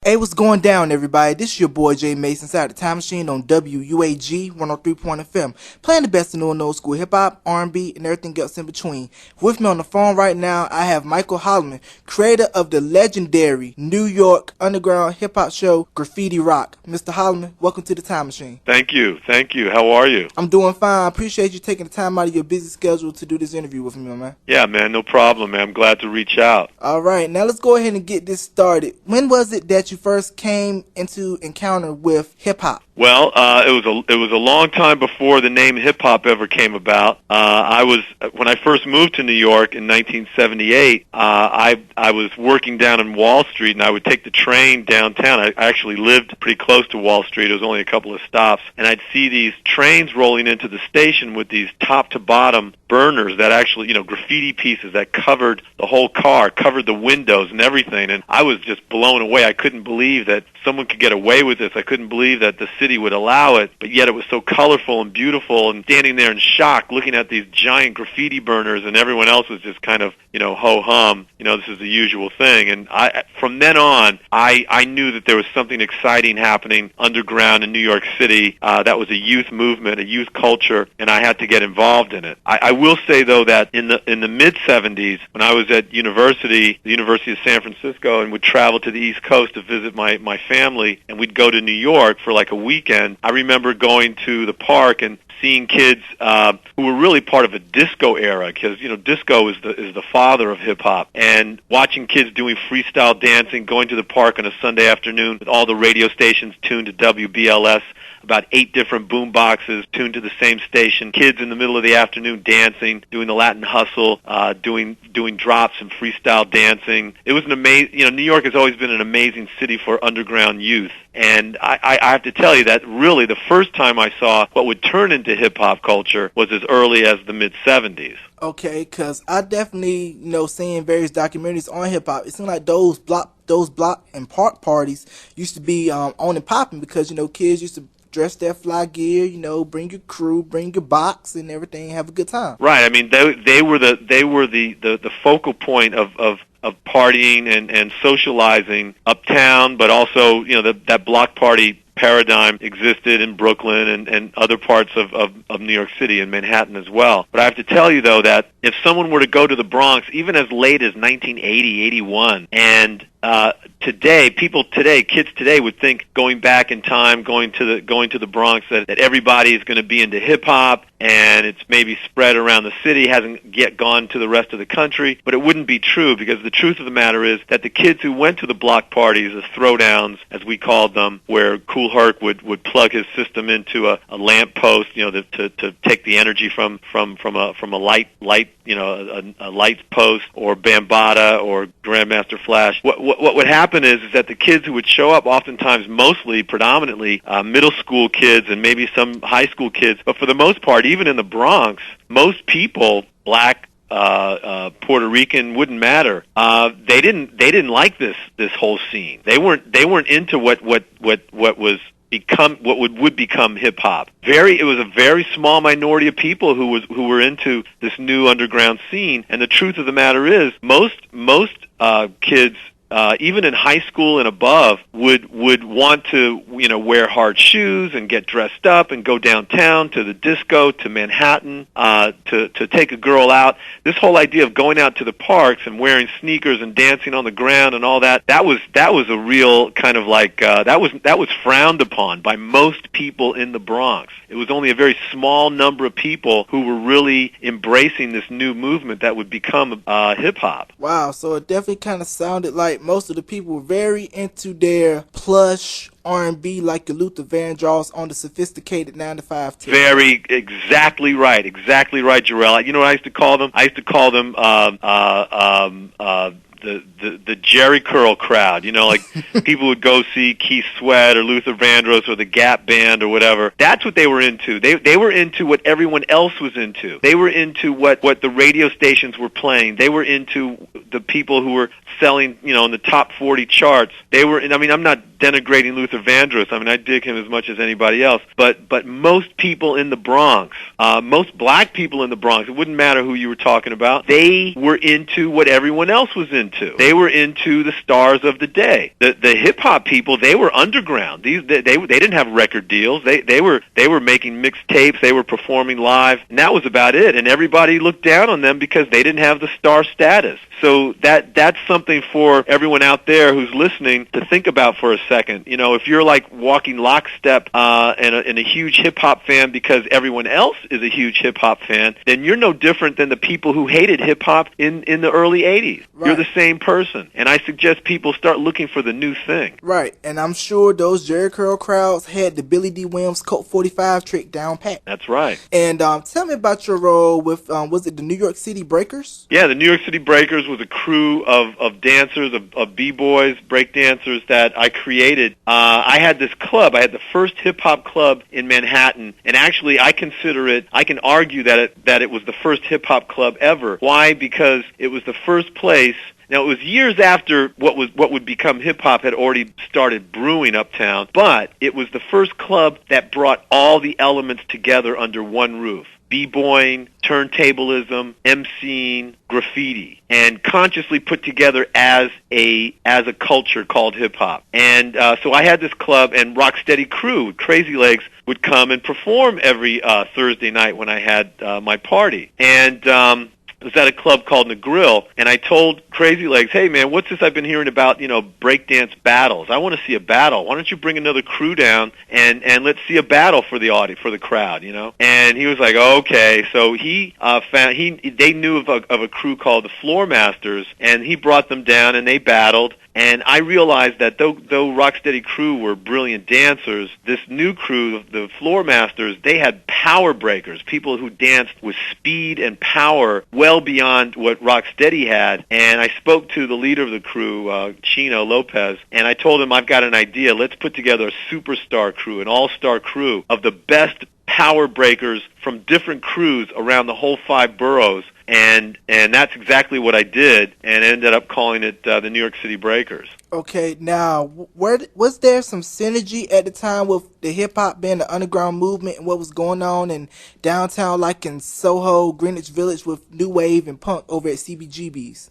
Hey, what's going down, everybody? This is your boy Jay Mason inside the Time Machine on WUAG 103.FM, playing the best of new and old school hip-hop, R&B, and everything else in between. With me on the phone right now, I have Michael Holman, creator of the legendary New York underground hip-hop show, Graffiti Rock. Mr. Holman, welcome to the Time Machine. Thank you. How are you? I'm doing fine. I appreciate you taking the time out of your busy schedule to do this interview with me, man. Yeah, man, no problem, man. I'm glad to reach out. All right, now let's go ahead and get this started. When was it that you first came into encounter with hip-hop? Well, it was a long time before the name hip hop ever came about. When I first moved to New York in 1978. I was working down in Wall Street, and I would take the train downtown. I actually lived pretty close to Wall Street. It was only a couple of stops, and I'd see these trains rolling into the station with these top to bottom burners that actually, graffiti pieces that covered the whole car, covered the windows and everything. And I was just blown away. I couldn't believe that someone could get away with this. I couldn't believe that the city would allow it, but yet it was so colorful and beautiful, and standing there in shock looking at these giant graffiti burners, and everyone else was just kind of, ho-hum, this is the usual thing. And from then on, I knew that there was something exciting happening underground in New York City. That was a youth movement, a youth culture, and I had to get involved in it. I will say, though, that in the mid-'70s, when I was at the University of San Francisco, and would travel to the East Coast to visit my family, and we'd go to New York for like a weekend, I remember going to the park and seeing kids who were really part of a disco era, because disco is the father of hip hop, and watching kids doing freestyle dancing, going to the park on a Sunday afternoon with all the radio stations tuned to WBLS, about 8 different boom boxes tuned to the same station, kids in the middle of the afternoon dancing, doing the Latin hustle, doing drops and freestyle dancing. It was an amazing, New York has always been an amazing city for underground youth. And I have to tell you that really the first time I saw what would turn into hip-hop culture was as early as the mid-'70s. Okay, because I definitely, seeing various documentaries on hip-hop, it seemed like those block and park parties used to be on and popping, because, kids used to dress their fly gear, bring your crew, bring your box and everything, have a good time. Right. I mean, they were the focal point of partying and socializing uptown, but also, that block party paradigm existed in Brooklyn and other parts of New York City and Manhattan as well. But I have to tell you, though, that if someone were to go to the Bronx, even as late as 1980, 81, and kids today would think, going back in time, going to the Bronx, that everybody is going to be into hip hop, and it's maybe spread around the city, hasn't yet gone to the rest of the country. But it wouldn't be true, because the truth of the matter is that the kids who went to the block parties, the throwdowns, as we called them, where Kool Herc would plug his system into a lamp post, to take the energy from a light, a light post, or Bambaataa or Grandmaster Flash. What would happen is that the kids who would show up, oftentimes, predominantly middle school kids and maybe some high school kids, but for the most part, even in the Bronx, most people, black, Puerto Rican, wouldn't matter. They didn't like this whole scene. They weren't into what would become hip hop. It was a very small minority of people who were into this new underground scene. And the truth of the matter is, most kids, even in high school and above, would want to wear hard shoes and get dressed up and go downtown to the disco, to Manhattan, to take a girl out. This whole idea of going out to the parks and wearing sneakers and dancing on the ground and all that was a real kind of like that was frowned upon by most people in the Bronx. It was only a very small number of people who were really embracing this new movement that would become hip hop. Wow, so it definitely kind of sounded like most of the people were very into their plush R&B, like your Luther Vandross on the sophisticated 9-to-5 tip. Exactly right, Jarrell. You know what I used to call them? I used to call them the Jerry Curl crowd. Like people would go see Keith Sweat or Luther Vandross or the Gap Band or whatever. That's what they were into. They were into what everyone else was into. They were into what the radio stations were playing. They were into the people who were selling, in the top 40 charts. I'm not denigrating Luther Vandross. I dig him as much as anybody else. But most people in the Bronx, most black people in the Bronx, it wouldn't matter who you were talking about, they were into what everyone else was into. into. They were into the stars of the day. The hip hop people, they were underground. They didn't have record deals. They were making mixtapes. They were performing live, and that was about it. And everybody looked down on them because they didn't have the star status. So that's something for everyone out there who's listening to think about for a second. You know, if you're like walking lockstep and a huge hip-hop fan because everyone else is a huge hip-hop fan, then you're no different than the people who hated hip-hop in the early 80s. Right. You're the same person. And I suggest people start looking for the new thing. Right. And I'm sure those Jerry Curl crowds had the Billy D. Williams Colt 45 trick down pat. That's right. And tell me about your role with, was it the New York City Breakers? Yeah, the New York City Breakers was a crew of dancers, of b-boys, break dancers that I created. I had this club. I had the first hip-hop club in Manhattan, and actually I can argue that it was the first hip-hop club ever. Why? Because it was the first place. Now, it was years after what would become hip-hop had already started brewing uptown, but it was the first club that brought all the elements together under one roof. B-boying, turntablism, MCing, graffiti, and consciously put together as a culture called hip-hop. And so I had this club, and Rocksteady Crew, Crazy Legs, would come and perform every Thursday night when I had my party. And it was at a club called The Grill, and I told Crazy Legs, hey, man, what's this I've been hearing about, breakdance battles? I want to see a battle. Why don't you bring another crew down and let's see a battle for the audience, for the crowd, And he was like, okay. So they knew of a crew called the Floor Masters, and he brought them down, and they battled. And I realized that though Rocksteady Crew were brilliant dancers, this new crew, the Floor Masters, they had power breakers, people who danced with speed and power well beyond what Rocksteady had. And I spoke to the leader of the crew, Chino Lopez, and I told him, I've got an idea. Let's put together a superstar crew, an all-star crew of the best power breakers from different crews around the whole 5 boroughs. And that's exactly what I did, and ended up calling it the New York City Breakers. Okay, now, was there some synergy at the time with the hip-hop being the underground movement and what was going on in downtown, like in Soho, Greenwich Village, with New Wave and Punk over at CBGB's?